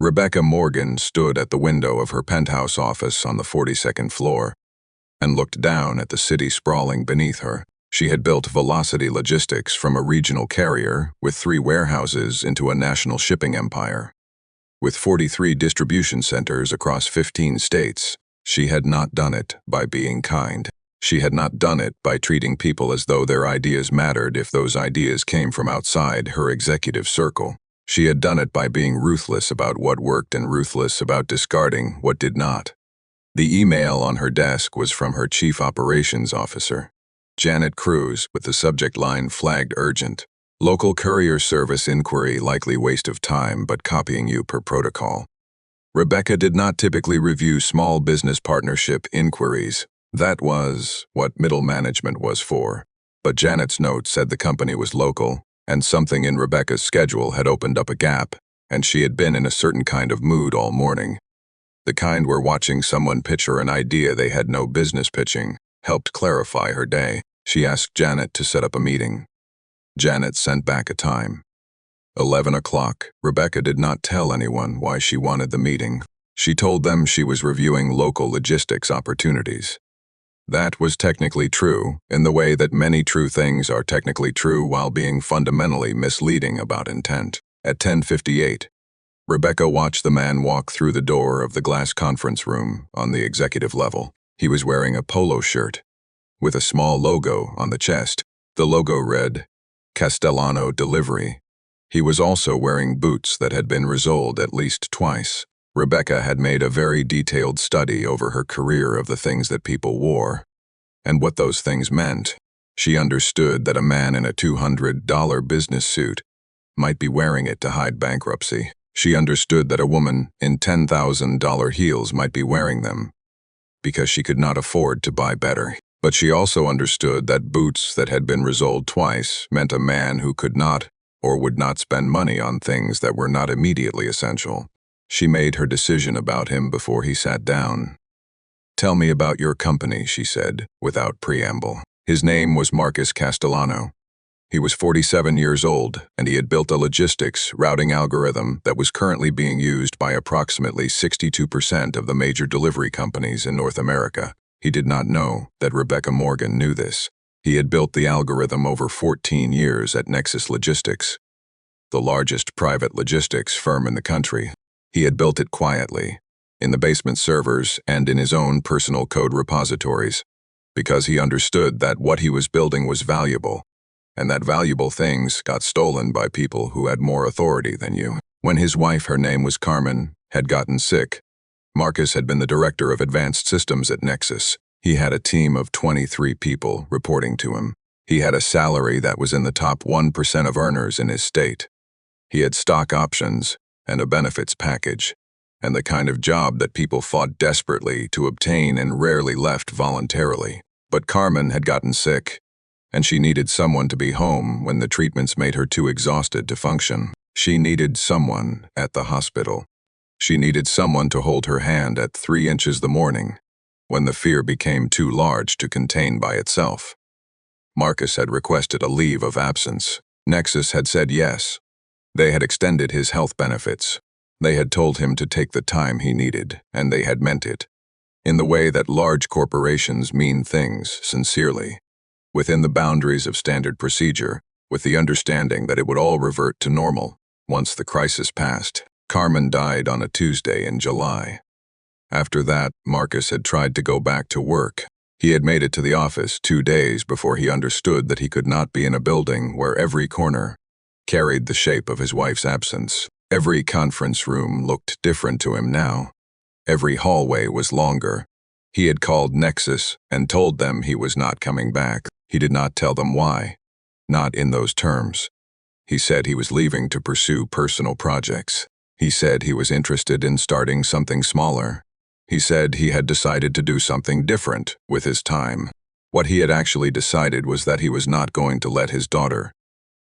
Rebecca Morgan stood at the window of her penthouse office on the 42nd floor and looked down at the city sprawling beneath her. She had built Velocity Logistics from a regional carrier with 3 warehouses into a national shipping empire. With 43 distribution centers across 15 states, she had not done it by being kind. She had not done it by treating people as though their ideas mattered if those ideas came from outside her executive circle. She had done it by being ruthless about what worked and ruthless about discarding what did not. The email on her desk was from her chief operations officer, Janet Cruz, with the subject line flagged urgent. Local courier service inquiry, likely waste of time, but copying you per protocol. Rebecca did not typically review small business partnership inquiries. That was what middle management was for. But Janet's note said the company was local, and something in Rebecca's schedule had opened up a gap, and she had been in a certain kind of mood all morning. The kind where watching someone pitch her an idea they had no business pitching helped clarify her day. She asked Janet to set up a meeting. Janet sent back a time. 11 o'clock. Rebecca did not tell anyone why she wanted the meeting. She told them she was reviewing local logistics opportunities. That was technically true, in the way that many true things are technically true while being fundamentally misleading about intent. At 10:58, Rebecca watched the man walk through the door of the glass conference room on the executive level. He was wearing a polo shirt with a small logo on the chest. The logo read, Castellano Delivery. He was also wearing boots that had been resoled at least twice. Rebecca had made a very detailed study over her career of the things that people wore, and what those things meant. She understood that a man in a $200 business suit might be wearing it to hide bankruptcy. She understood that a woman in $10,000 heels might be wearing them because she could not afford to buy better. But she also understood that boots that had been resoled twice meant a man who could not or would not spend money on things that were not immediately essential. She made her decision about him before he sat down. "Tell me about your company," she said, without preamble. His name was Marcus Castellano. He was 47 years old, and he had built a logistics routing algorithm that was currently being used by approximately 62% of the major delivery companies in North America. He did not know that Rebecca Morgan knew this. He had built the algorithm over 14 years at Nexus Logistics, the largest private logistics firm in the country. He had built it quietly, in the basement servers and in his own personal code repositories, because he understood that what he was building was valuable, and that valuable things got stolen by people who had more authority than you. When his wife, her name was Carmen, had gotten sick, Marcus had been the director of advanced systems at Nexus. He had a team of 23 people reporting to him. He had a salary that was in the top 1% of earners in his state. He had stock options and a benefits package, and the kind of job that people fought desperately to obtain and rarely left voluntarily. But Carmen had gotten sick, and she needed someone to be home when the treatments made her too exhausted to function. She needed someone at the hospital. She needed someone to hold her hand at 3 inches the morning, when the fear became too large to contain by itself. Marcus had requested a leave of absence. Nexus had said yes. They had extended his health benefits. They had told him to take the time he needed, and they had meant it, in the way that large corporations mean things sincerely, within the boundaries of standard procedure, with the understanding that it would all revert to normal once the crisis passed. Carmen died on a Tuesday in July. After that, Marcus had tried to go back to work. He had made it to the office 2 days before he understood that he could not be in a building where every corner carried the shape of his wife's absence. Every conference room looked different to him now. Every hallway was longer. He had called Nexus and told them he was not coming back. He did not tell them why, not in those terms. He said he was leaving to pursue personal projects. He said he was interested in starting something smaller. He said he had decided to do something different with his time. What he had actually decided was that he was not going to let his daughter,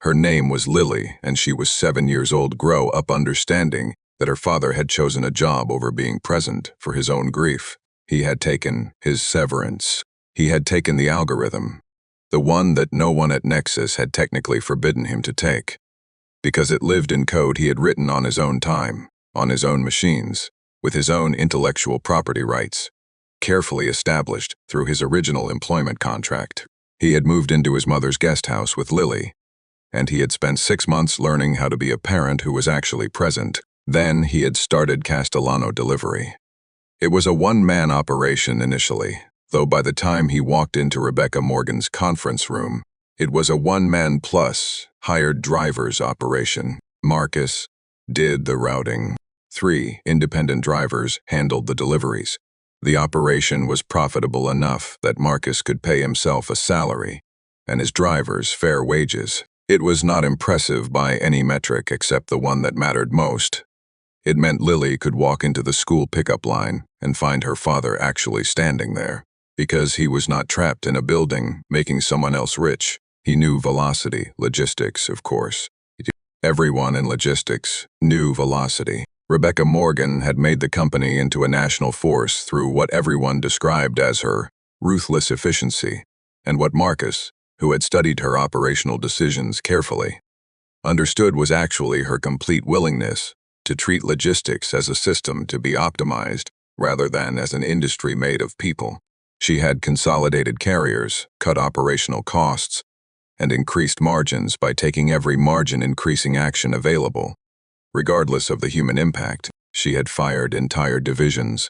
her name was Lily, and she was 7 years old, grow up understanding that her father had chosen a job over being present for his own grief. He had taken his severance. He had taken the algorithm, the one that no one at Nexus had technically forbidden him to take, because it lived in code he had written on his own time. on his own machines, with his own intellectual property rights, carefully established through his original employment contract. He had moved into his mother's guest house with Lily, and he had spent 6 months learning how to be a parent who was actually present. Then he had started Castellano delivery. It was a one-man operation initially, though by the time he walked into Rebecca Morgan's conference room, it was a one-man plus hired driver's operation. Marcus did the routing. 3 independent drivers handled the deliveries. The operation was profitable enough that Marcus could pay himself a salary and his drivers fair wages. It was not impressive by any metric except the one that mattered most. It meant Lily could walk into the school pickup line and find her father actually standing there. Because he was not trapped in a building making someone else rich. He knew Velocity Logistics, of course. Everyone in logistics knew Velocity. Rebecca Morgan had made the company into a national force through what everyone described as her ruthless efficiency, and what Marcus, who had studied her operational decisions carefully, understood was actually her complete willingness to treat logistics as a system to be optimized rather than as an industry made of people. She had consolidated carriers, cut operational costs, and increased margins by taking every margin-increasing action available. Regardless of the human impact, she had fired entire divisions.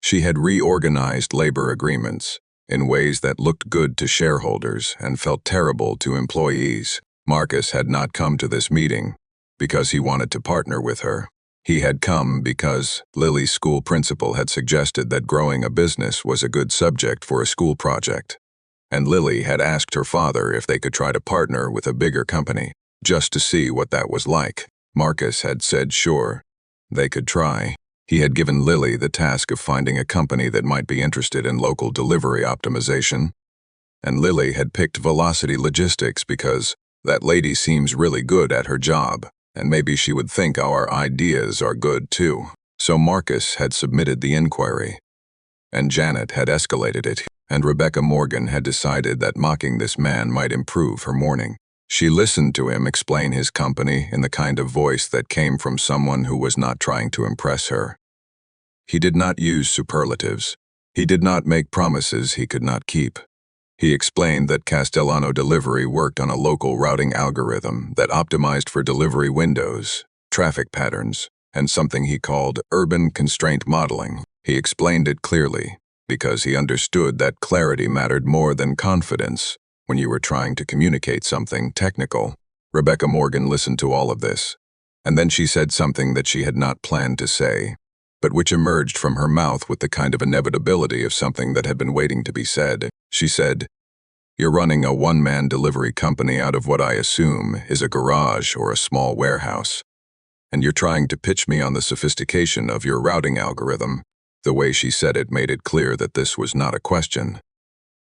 She had reorganized labor agreements in ways that looked good to shareholders and felt terrible to employees. Marcus had not come to this meeting because he wanted to partner with her. He had come because Lily's school principal had suggested that growing a business was a good subject for a school project, and Lily had asked her father if they could try to partner with a bigger company, just to see what that was like. Marcus had said sure, they could try. He had given Lily the task of finding a company that might be interested in local delivery optimization, and Lily had picked Velocity Logistics because that lady seems really good at her job, and maybe she would think our ideas are good too. So Marcus had submitted the inquiry, and Janet had escalated it, and Rebecca Morgan had decided that mocking this man might improve her morning. She listened to him explain his company in the kind of voice that came from someone who was not trying to impress her. He did not use superlatives. He did not make promises he could not keep. He explained that Castellano Delivery worked on a local routing algorithm that optimized for delivery windows, traffic patterns, and something he called urban constraint modeling. He explained it clearly because he understood that clarity mattered more than confidence when you were trying to communicate something technical. Rebecca Morgan listened to all of this, and then she said something that she had not planned to say, but which emerged from her mouth with the kind of inevitability of something that had been waiting to be said. She said, "You're running a one-man delivery company out of what I assume is a garage or a small warehouse, and you're trying to pitch me on the sophistication of your routing algorithm." The way she said it made it clear that this was not a question.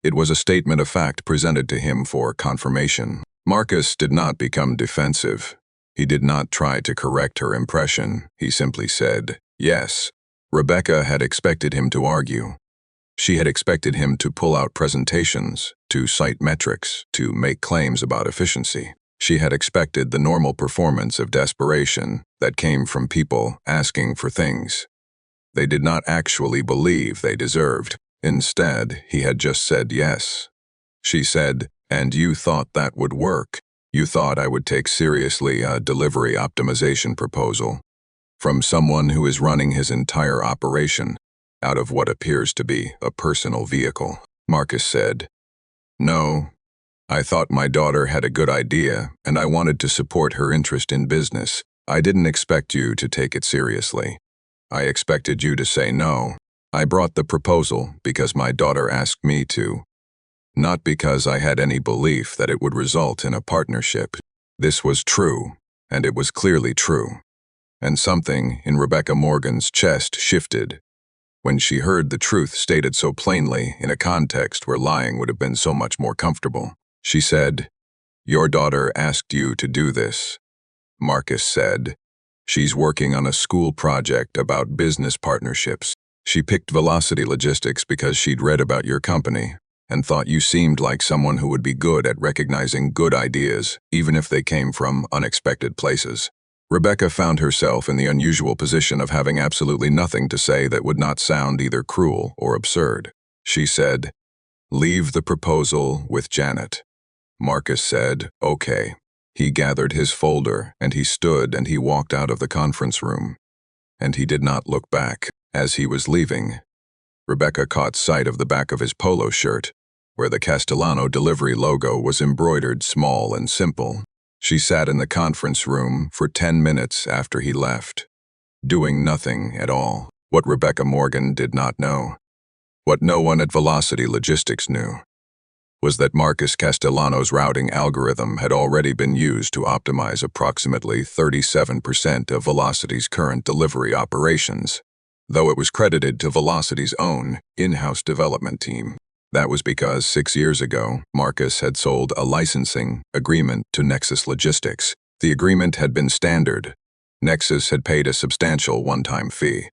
It was a statement of fact presented to him for confirmation. Marcus did not become defensive. He did not try to correct her impression. He simply said, yes. Rebecca had expected him to argue. She had expected him to pull out presentations, to cite metrics, to make claims about efficiency. She had expected the normal performance of desperation that came from people asking for things they did not actually believe they deserved. Instead, he had just said yes. She said, "And you thought that would work? You thought I would take seriously a delivery optimization proposal from someone who is running his entire operation out of what appears to be a personal vehicle?" Marcus said, "No. I thought my daughter had a good idea, and I wanted to support her interest in business. I didn't expect you to take it seriously. I expected you to say no. I brought the proposal because my daughter asked me to, not because I had any belief that it would result in a partnership." This was true, and it was clearly true. And something in Rebecca Morgan's chest shifted when she heard the truth stated so plainly in a context where lying would have been so much more comfortable. She said, "Your daughter asked you to do this." Marcus said, "She's working on a school project about business partnerships. She picked Velocity Logistics because she'd read about your company and thought you seemed like someone who would be good at recognizing good ideas, even if they came from unexpected places." Rebecca found herself in the unusual position of having absolutely nothing to say that would not sound either cruel or absurd. She said, "Leave the proposal with Janet." Marcus said, "Okay." He gathered his folder, and he stood and he walked out of the conference room. And he did not look back. As he was leaving, Rebecca caught sight of the back of his polo shirt, where the Castellano delivery logo was embroidered small and simple. She sat in the conference room for 10 minutes after he left, doing nothing at all. What Rebecca Morgan did not know, what no one at Velocity Logistics knew, was that Marcus Castellano's routing algorithm had already been used to optimize approximately 37% of Velocity's current delivery operations, though it was credited to Velocity's own in-house development team. That was because 6 years ago, Marcus had sold a licensing agreement to Nexus Logistics. The agreement had been standard. Nexus had paid a substantial one-time fee.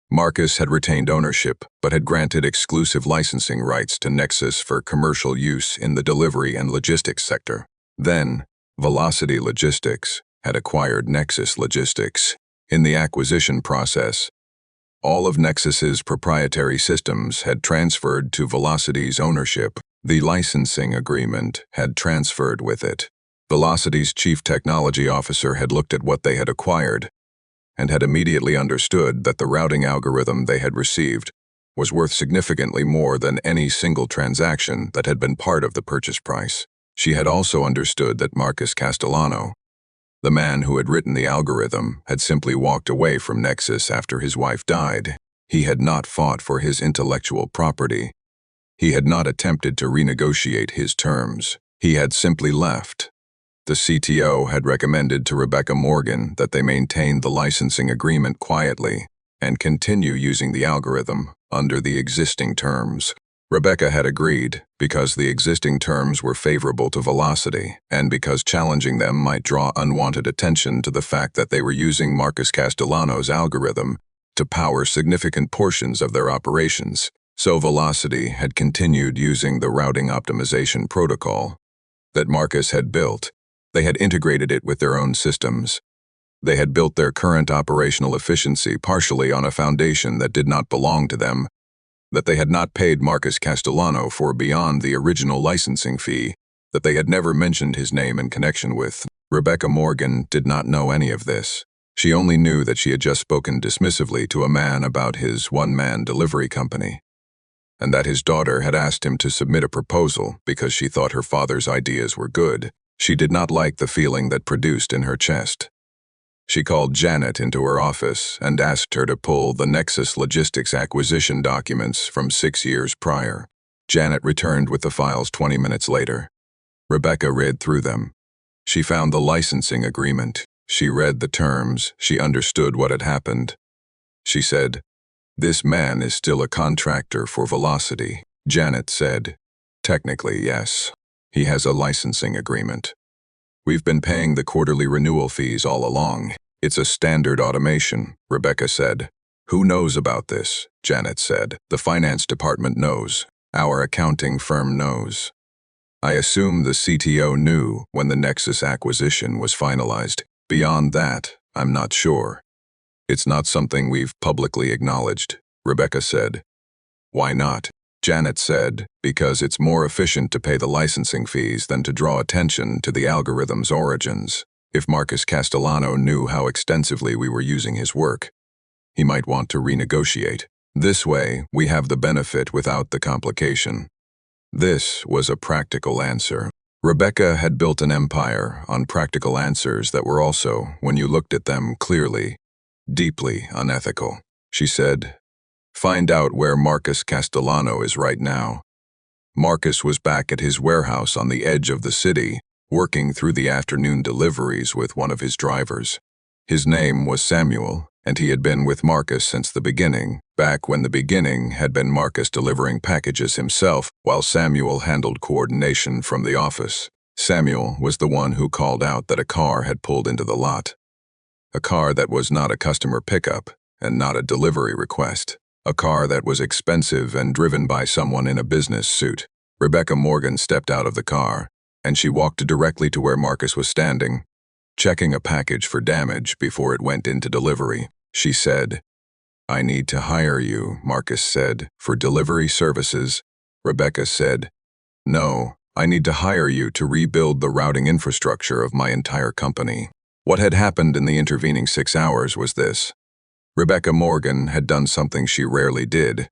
Marcus had retained ownership, but had granted exclusive licensing rights to Nexus for commercial use in the delivery and logistics sector. Then, Velocity Logistics had acquired Nexus Logistics. In the acquisition process, all of Nexus's proprietary systems had transferred to Velocity's ownership. The licensing agreement had transferred with it. Velocity's chief technology officer had looked at what they had acquired and had immediately understood that the routing algorithm they had received was worth significantly more than any single transaction that had been part of the purchase price. She had also understood that Marcus Castellano, the man who had written the algorithm, had simply walked away from Nexus after his wife died. He had not fought for his intellectual property. He had not attempted to renegotiate his terms. He had simply left. The CTO had recommended to Rebecca Morgan that they maintain the licensing agreement quietly and continue using the algorithm under the existing terms. Rebecca had agreed because the existing terms were favorable to Velocity and because challenging them might draw unwanted attention to the fact that they were using Marcus Castellano's algorithm to power significant portions of their operations. So Velocity had continued using the routing optimization protocol that Marcus had built. They had integrated it with their own systems. They had built their current operational efficiency partially on a foundation that did not belong to them, that they had not paid Marcus Castellano for beyond the original licensing fee, that they had never mentioned his name in connection with. Rebecca Morgan did not know any of this. She only knew that she had just spoken dismissively to a man about his one-man delivery company, and that his daughter had asked him to submit a proposal because she thought her father's ideas were good. She did not like the feeling that produced in her chest. She called Janet into her office and asked her to pull the Nexus Logistics acquisition documents from 6 years prior. Janet returned with the files 20 minutes later. Rebecca read through them. She found the licensing agreement. She read the terms. She understood what had happened. She said, "This man is still a contractor for Velocity." Janet said, "Technically, yes. He has a licensing agreement. We've been paying the quarterly renewal fees all along. It's a standard automation," Rebecca said. "Who knows about this?" Janet said. "The finance department knows. Our accounting firm knows. I assume the CTO knew when the Nexus acquisition was finalized. Beyond that, I'm not sure. It's not something we've publicly acknowledged," Rebecca said. "Why not?" Janet said, "Because it's more efficient to pay the licensing fees than to draw attention to the algorithm's origins. If Marcus Castellano knew how extensively we were using his work, he might want to renegotiate. This way, we have the benefit without the complication." This was a practical answer. Rebecca had built an empire on practical answers that were also, when you looked at them clearly, deeply unethical. She said, "Find out where Marcus Castellano is right now." Marcus was back at his warehouse on the edge of the city, working through the afternoon deliveries with one of his drivers. His name was Samuel, and he had been with Marcus since the beginning, back when the beginning had been Marcus delivering packages himself while Samuel handled coordination from the office. Samuel was the one who called out that a car had pulled into the lot. A car that was not a customer pickup and not a delivery request. A car that was expensive and driven by someone in a business suit. Rebecca Morgan stepped out of the car, and she walked directly to where Marcus was standing. checking a package for damage before it went into delivery. She said, "I need to hire you," Marcus said, "for delivery services." Rebecca said, "No, I need to hire you to rebuild the routing infrastructure of my entire company." What had happened in the intervening 6 hours was this. Rebecca Morgan had done something she rarely did,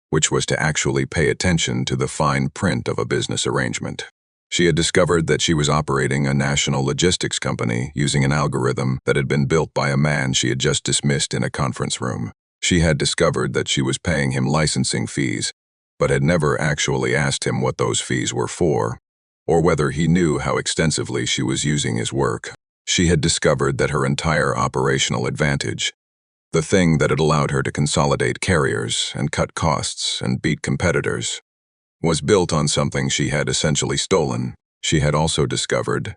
which was to actually pay attention to the fine print of a business arrangement. She had discovered that she was operating a national logistics company using an algorithm that had been built by a man she had just dismissed in a conference room. She had discovered that she was paying him licensing fees, but had never actually asked him what those fees were for, or whether he knew how extensively she was using his work. She had discovered that her entire operational advantage, the thing that had allowed her to consolidate carriers and cut costs and beat competitors, was built on something she had essentially stolen. She had also discovered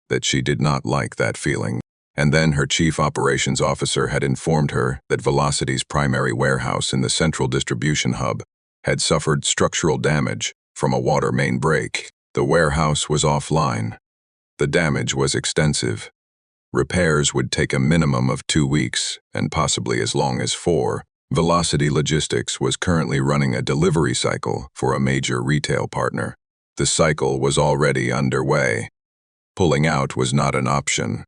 that she did not like that feeling. And then her chief operations officer had informed her that Velocity's primary warehouse in the central distribution hub had suffered structural damage from a water main break. The warehouse was offline. The damage was extensive. Repairs would take a minimum of 2 weeks, and possibly as long as 4. Velocity Logistics was currently running a delivery cycle for a major retail partner. The cycle was already underway. Pulling out was not an option.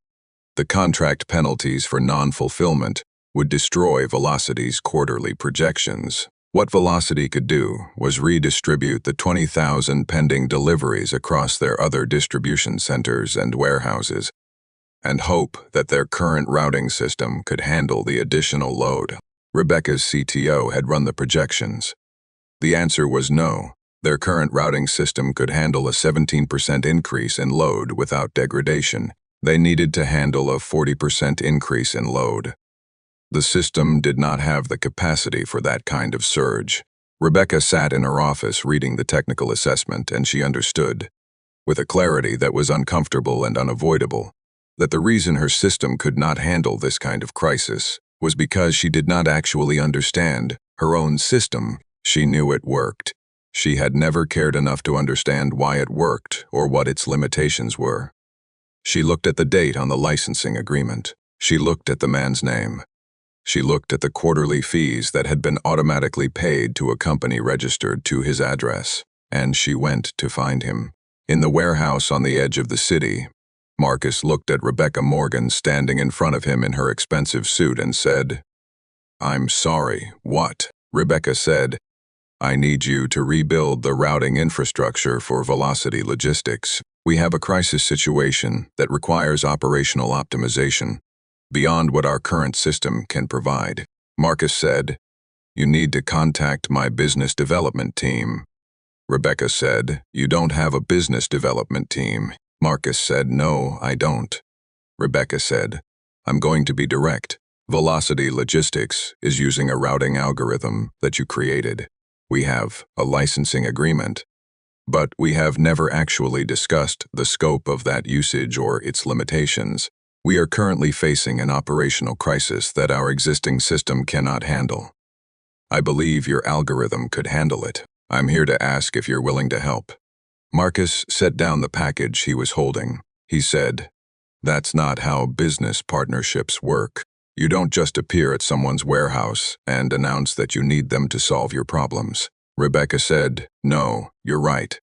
The contract penalties for non-fulfillment would destroy Velocity's quarterly projections. What Velocity could do was redistribute the 20,000 pending deliveries across their other distribution centers and warehouses, and hope that their current routing system could handle the additional load. Rebecca's CTO had run the projections. The answer was no. Their current routing system could handle a 17% increase in load without degradation. They needed to handle a 40% increase in load. The system did not have the capacity for that kind of surge. Rebecca sat in her office reading the technical assessment, and she understood, with a clarity that was uncomfortable and unavoidable, that the reason her system could not handle this kind of crisis was because she did not actually understand her own system. She knew it worked. She had never cared enough to understand why it worked or what its limitations were. She looked at the date on the licensing agreement. She looked at the man's name. She looked at the quarterly fees that had been automatically paid to a company registered to his address, and she went to find him. In the warehouse on the edge of the city, Marcus looked at Rebecca Morgan standing in front of him in her expensive suit and said, "I'm sorry, what?" Rebecca said, "I need you to rebuild the routing infrastructure for Velocity Logistics. We have a crisis situation that requires operational optimization beyond what our current system can provide." Marcus said, "You need to contact my business development team." Rebecca said, "You don't have a business development team." Marcus said, "No, I don't." Rebecca said, "I'm going to be direct. Velocity Logistics is using a routing algorithm that you created. We have a licensing agreement, but we have never actually discussed the scope of that usage or its limitations. We are currently facing an operational crisis that our existing system cannot handle. I believe your algorithm could handle it. I'm here to ask if you're willing to help." Marcus set down the package he was holding. He said, "That's not how business partnerships work. You don't just appear at someone's warehouse and announce that you need them to solve your problems." Rebecca said, "No, you're right.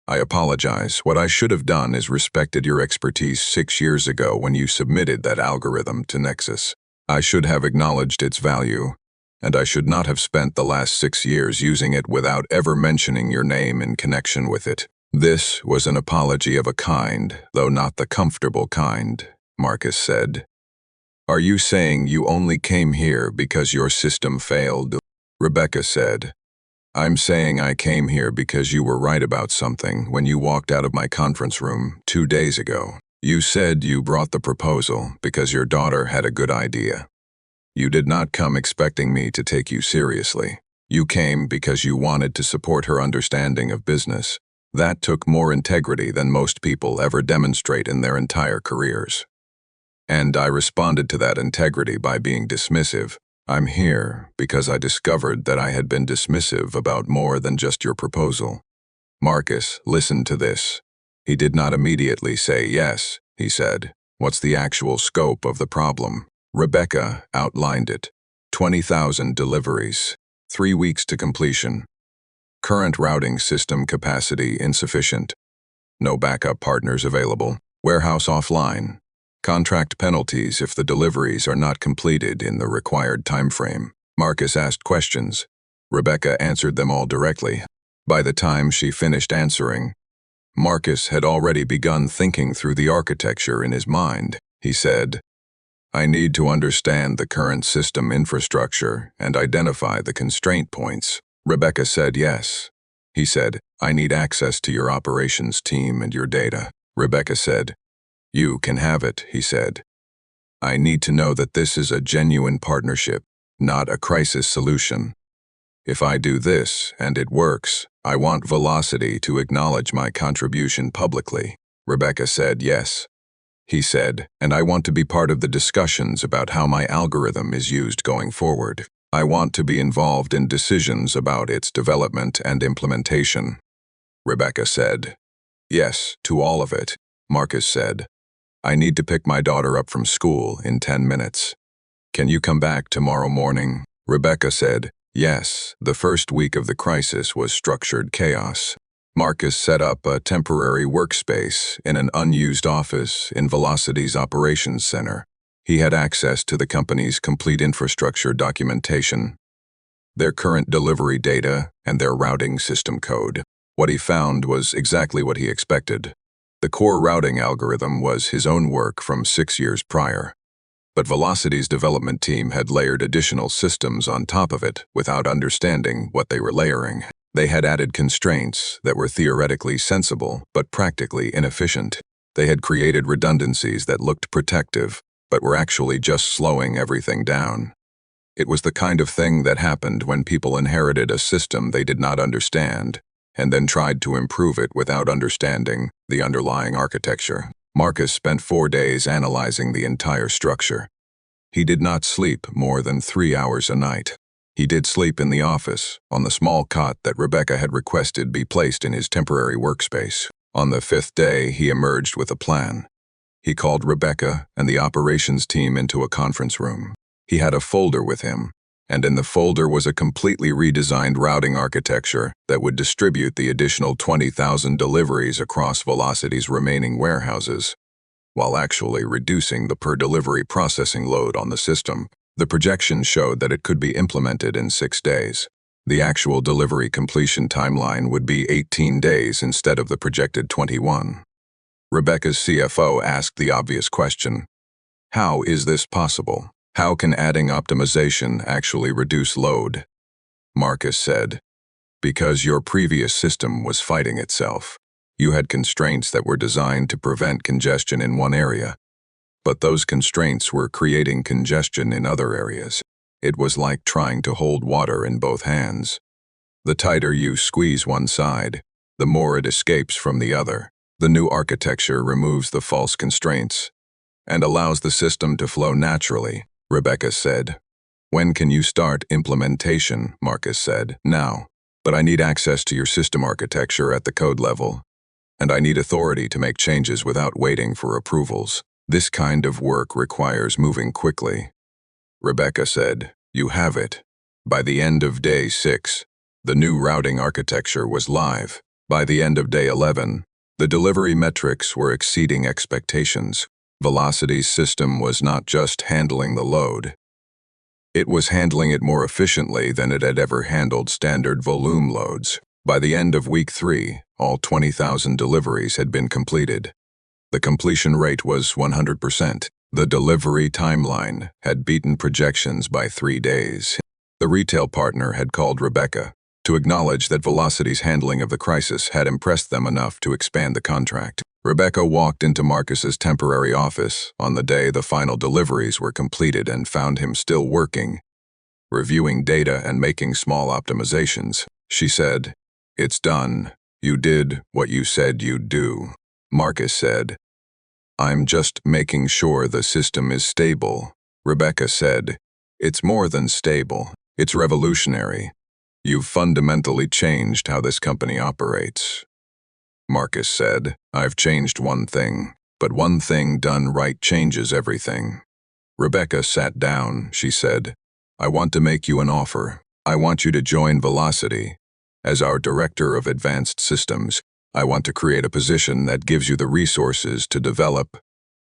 I apologize. What I should have done is respected your expertise 6 years ago when you submitted that algorithm to Nexus. I should have acknowledged its value, and I should not have spent the last 6 years using it without ever mentioning your name in connection with it." "This was an apology of a kind, though not the comfortable kind," Marcus said. "Are you saying you only came here because your system failed?" Rebecca said, "I'm saying I came here because you were right about something when you walked out of my conference room 2 days ago. You said you brought the proposal because your daughter had a good idea. You did not come expecting me to take you seriously. You came because you wanted to support her understanding of business. That took more integrity than most people ever demonstrate in their entire careers. And I responded to that integrity by being dismissive. I'm here because I discovered that I had been dismissive about more than just your proposal." Marcus listened to this. He did not immediately say yes. He said, What's the actual scope of the problem? Rebecca outlined it. 20,000 deliveries. 3 weeks to completion. Current routing system capacity insufficient. No backup partners available. Warehouse offline. Contract penalties if the deliveries are not completed in the required timeframe. Marcus asked questions. Rebecca answered them all directly. By the time she finished answering, Marcus had already begun thinking through the architecture in his mind. He said, "I need to understand the current system infrastructure and identify the constraint points." Rebecca said yes. He said, "I need access to your operations team and your data." Rebecca said, "You can have it," he said. "I need to know that this is a genuine partnership, not a crisis solution. If I do this, and it works, I want Velocity to acknowledge my contribution publicly." Rebecca said yes. He said, "And I want to be part of the discussions about how my algorithm is used going forward. I want to be involved in decisions about its development and implementation." Rebecca said, "Yes, to all of it." Marcus said, "I need to pick my daughter up from school in 10 minutes. Can you come back tomorrow morning?" Rebecca said, "Yes." The first week of the crisis was structured chaos. Marcus set up a temporary workspace in an unused office in Velocity's operations center. He had access to the company's complete infrastructure documentation, their current delivery data, and their routing system code. What he found was exactly what he expected. The core routing algorithm was his own work from 6 years prior. But Velocity's development team had layered additional systems on top of it without understanding what they were layering. They had added constraints that were theoretically sensible but practically inefficient. They had created redundancies that looked protective but were actually just slowing everything down. It was the kind of thing that happened when people inherited a system they did not understand and then tried to improve it without understanding the underlying architecture. Marcus spent 4 days analyzing the entire structure. He did not sleep more than 3 hours a night. He did sleep in the office, on the small cot that Rebecca had requested be placed in his temporary workspace. On the 5th day, he emerged with a plan. He called Rebecca and the operations team into a conference room. He had a folder with him, and in the folder was a completely redesigned routing architecture that would distribute the additional 20,000 deliveries across Velocity's remaining warehouses, while actually reducing the per-delivery processing load on the system. The projections showed that it could be implemented in 6 days. The actual delivery completion timeline would be 18 days instead of the projected 21. Rebecca's CFO asked the obvious question, "How is this possible? How can adding optimization actually reduce load?" Marcus said, "Because your previous system was fighting itself. You had constraints that were designed to prevent congestion in one area, but those constraints were creating congestion in other areas. It was like trying to hold water in both hands. The tighter you squeeze one side, the more it escapes from the other. The new architecture removes the false constraints and allows the system to flow naturally," Rebecca said. "When can you start implementation?" Marcus said. "Now. But I need access to your system architecture at the code level, and I need authority to make changes without waiting for approvals. This kind of work requires moving quickly." Rebecca said, "You have it." By the end of day 6, the new routing architecture was live. By the end of day 11, the delivery metrics were exceeding expectations. Velocity's system was not just handling the load. It was handling it more efficiently than it had ever handled standard volume loads. By the end of week 3, all 20,000 deliveries had been completed. The completion rate was 100%. The delivery timeline had beaten projections by 3 days. The retail partner had called Rebecca to acknowledge that Velocity's handling of the crisis had impressed them enough to expand the contract. Rebecca walked into Marcus's temporary office on the day the final deliveries were completed and found him still working, reviewing data and making small optimizations. She said, "It's done. You did what you said you'd do." Marcus said, "I'm just making sure the system is stable." Rebecca said, "It's more than stable. It's revolutionary. You've fundamentally changed how this company operates." Marcus said, "I've changed one thing. But one thing done right changes everything. Rebecca sat down. She said, I want to make you an offer. I want you to join Velocity. As our Director of Advanced Systems, I want to create a position that gives you the resources to develop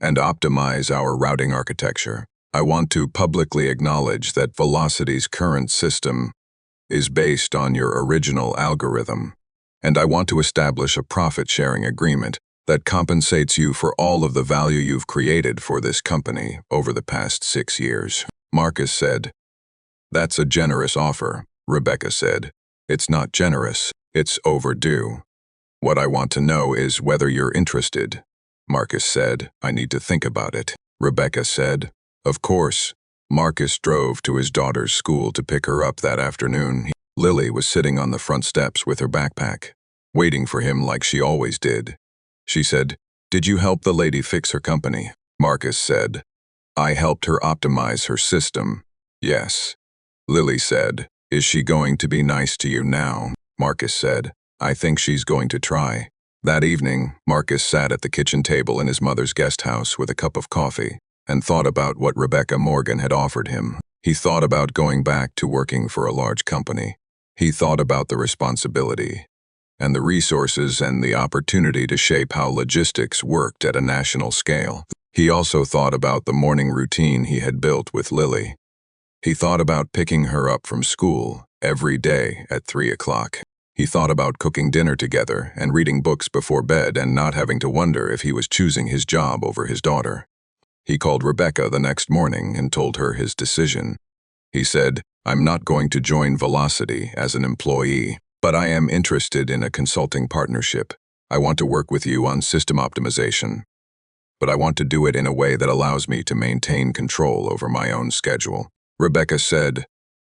and optimize our routing architecture. I want to publicly acknowledge that Velocity's current system is based on your original algorithm, and I want to establish a profit-sharing agreement that compensates you for all of the value you've created for this company over the past 6 years. Marcus said, That's a generous offer. Rebecca said, It's not generous, it's overdue. What I want to know is whether you're interested. Marcus said, I need to think about it. Rebecca said, Of course. Marcus drove to his daughter's school to pick her up that afternoon. Lily was sitting on the front steps with her backpack, waiting for him like she always did. She said, Did you help the lady fix her company? Marcus said, I helped her optimize her system. Yes. Lily said, Is she going to be nice to you now? Marcus said, I think she's going to try. That evening, Marcus sat at the kitchen table in his mother's guest house with a cup of coffee and thought about what Rebecca Morgan had offered him. He thought about going back to working for a large company. He thought about the responsibility and the resources and the opportunity to shape how logistics worked at a national scale. He also thought about the morning routine he had built with Lily. He thought about picking her up from school every day at 3 o'clock. He thought about cooking dinner together and reading books before bed and not having to wonder if he was choosing his job over his daughter. He called Rebecca the next morning and told her his decision. He said, I'm not going to join Velocity as an employee, but I am interested in a consulting partnership. I want to work with you on system optimization, but I want to do it in a way that allows me to maintain control over my own schedule. Rebecca said,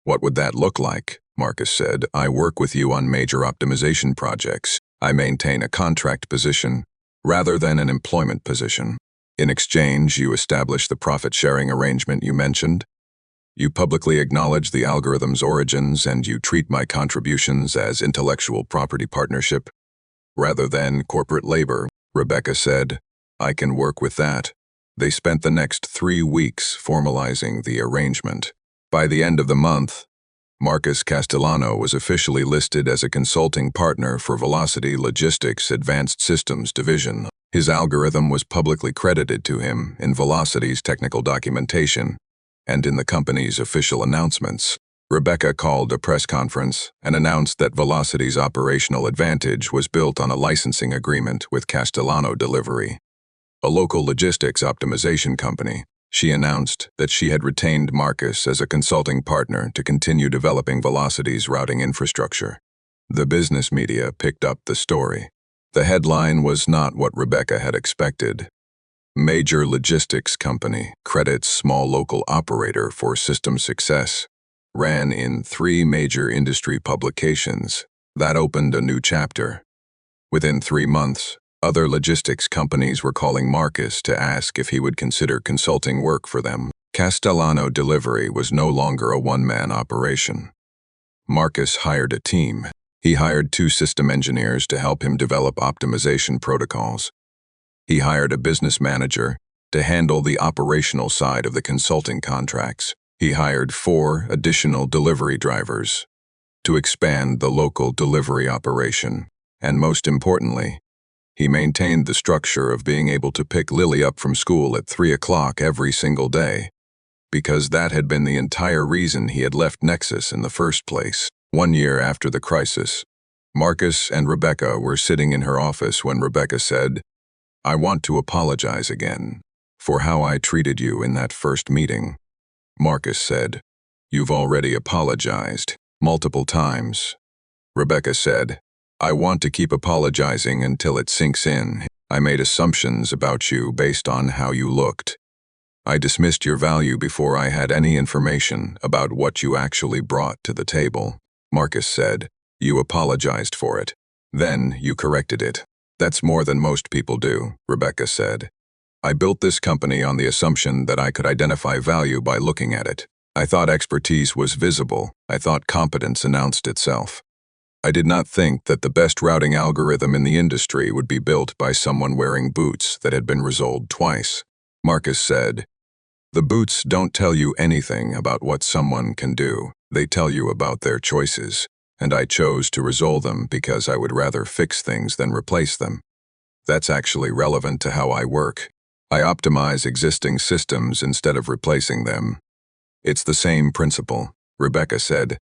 What would that look like? Marcus said, I work with you on major optimization projects. I maintain a contract position rather than an employment position. In exchange, you establish the profit-sharing arrangement you mentioned. You publicly acknowledge the algorithm's origins and you treat my contributions as intellectual property partnership rather than corporate labor. Rebecca said, I can work with that. They spent the next 3 weeks formalizing the arrangement. By the end of the month, Marcus Castellano was officially listed as a consulting partner for Velocity Logistics' Advanced Systems division. His algorithm was publicly credited to him in Velocity's technical documentation and in the company's official announcements. Rebecca called a press conference and announced that Velocity's operational advantage was built on a licensing agreement with Castellano Delivery, a local logistics optimization company. She announced that she had retained Marcus as a consulting partner to continue developing Velocity's routing infrastructure. The business media picked up the story. The headline was not what Rebecca had expected. Major logistics company credits small local operator for system success. Ran in 3 major industry publications. That opened a new chapter. Within 3 months, other logistics companies were calling Marcus to ask if he would consider consulting work for them. Castellano Delivery was no longer a one-man operation. Marcus hired a team. He hired 2 system engineers to help him develop optimization protocols. He hired a business manager to handle the operational side of the consulting contracts. He hired 4 additional delivery drivers to expand the local delivery operation. And most importantly, he maintained the structure of being able to pick Lily up from school at 3 o'clock every single day, because that had been the entire reason he had left Nexus in the first place. 1 year after the crisis, Marcus and Rebecca were sitting in her office when Rebecca said, I want to apologize again for how I treated you in that first meeting. Marcus said, You've already apologized multiple times. Rebecca said, I want to keep apologizing until it sinks in. I made assumptions about you based on how you looked. I dismissed your value before I had any information about what you actually brought to the table. Marcus said, You apologized for it. Then you corrected it. That's more than most people do, Rebecca said. I built this company on the assumption that I could identify value by looking at it. I thought expertise was visible. I thought competence announced itself. I did not think that the best routing algorithm in the industry would be built by someone wearing boots that had been resoled twice. Marcus said, "The boots don't tell you anything about what someone can do. They tell you about their choices, and I chose to resole them because I would rather fix things than replace them. That's actually relevant to how I work. I optimize existing systems instead of replacing them." "It's the same principle," Rebecca said.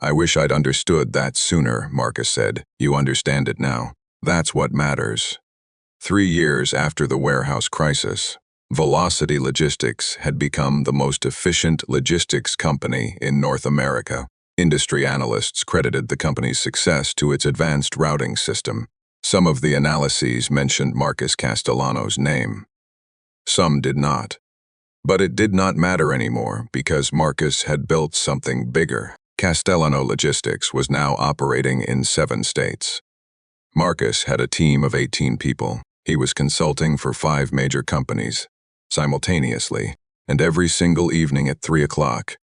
"I wish I'd understood that sooner," Marcus said. "You understand it now. That's what matters." 3 years after the warehouse crisis, Velocity Logistics had become the most efficient logistics company in North America. Industry analysts credited the company's success to its advanced routing system. Some of the analyses mentioned Marcus Castellano's name. Some did not. But it did not matter anymore because Marcus had built something bigger. Castellano Logistics was now operating in 7 states. Marcus had a team of 18 people. He was consulting for 5 major companies simultaneously, and every single evening at 3 o'clock,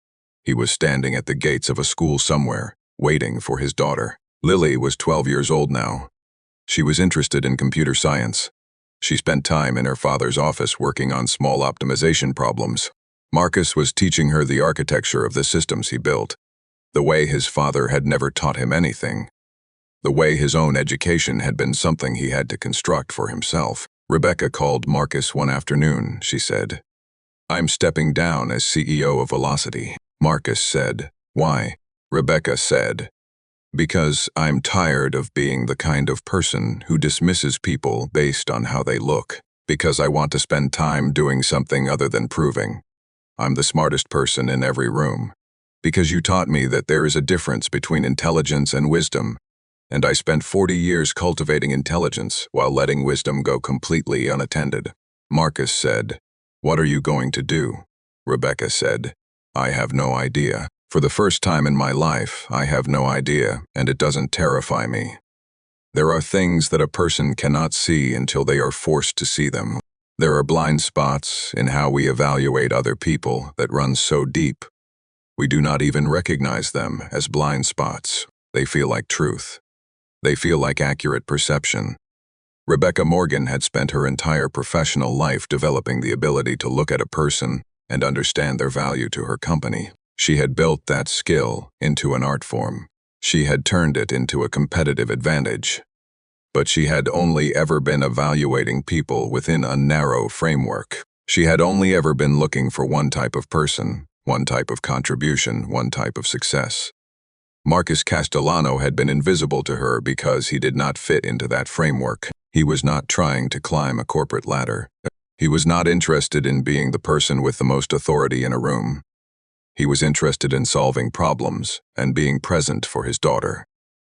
he was standing at the gates of a school somewhere, waiting for his daughter. Lily was 12 years old now. She was interested in computer science. She spent time in her father's office working on small optimization problems. Marcus was teaching her the architecture of the systems he built, the way his father had never taught him anything, the way his own education had been something he had to construct for himself. Rebecca called Marcus one afternoon. She said, "I'm stepping down as CEO of Velocity." Marcus said, "Why?" Rebecca said, "Because I'm tired of being the kind of person who dismisses people based on how they look. Because I want to spend time doing something other than proving I'm the smartest person in every room. Because you taught me that there is a difference between intelligence and wisdom, and I spent 40 years cultivating intelligence while letting wisdom go completely unattended." Marcus said, "What are you going to do?" Rebecca said, "I have no idea. For the first time in my life, I have no idea, and it doesn't terrify me. There are things that a person cannot see until they are forced to see them. There are blind spots in how we evaluate other people that run so deep. We do not even recognize them as blind spots. They feel like truth. They feel like accurate perception." Rebecca Morgan had spent her entire professional life developing the ability to look at a person and understand their value to her company. She had built that skill into an art form. She had turned it into a competitive advantage. But she had only ever been evaluating people within a narrow framework. She had only ever been looking for one type of person, one type of contribution, one type of success. Marcus Castellano had been invisible to her because he did not fit into that framework. He was not trying to climb a corporate ladder. He was not interested in being the person with the most authority in a room. He was interested in solving problems and being present for his daughter.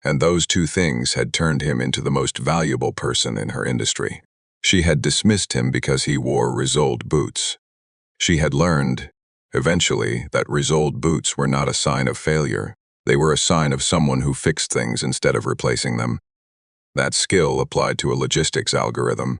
And those 2 things had turned him into the most valuable person in her industry. She had dismissed him because he wore resoled boots. She had learned, eventually, that resoled boots were not a sign of failure. They were a sign of someone who fixed things instead of replacing them. That skill, applied to a logistics algorithm,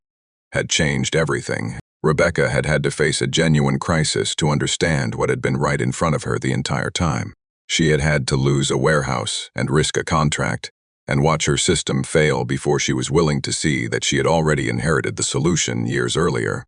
had changed everything. Rebecca had had to face a genuine crisis to understand what had been right in front of her the entire time. She had had to lose a warehouse and risk a contract and watch her system fail before she was willing to see that she had already inherited the solution years earlier.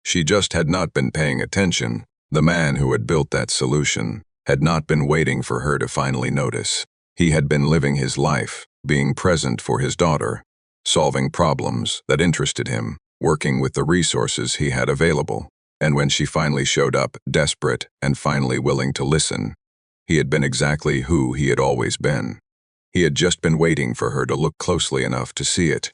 She just had not been paying attention. The man who had built that solution had not been waiting for her to finally notice. He had been living his life, being present for his daughter, solving problems that interested him, working with the resources he had available. And when she finally showed up, desperate and finally willing to listen, he had been exactly who he had always been. He had just been waiting for her to look closely enough to see it.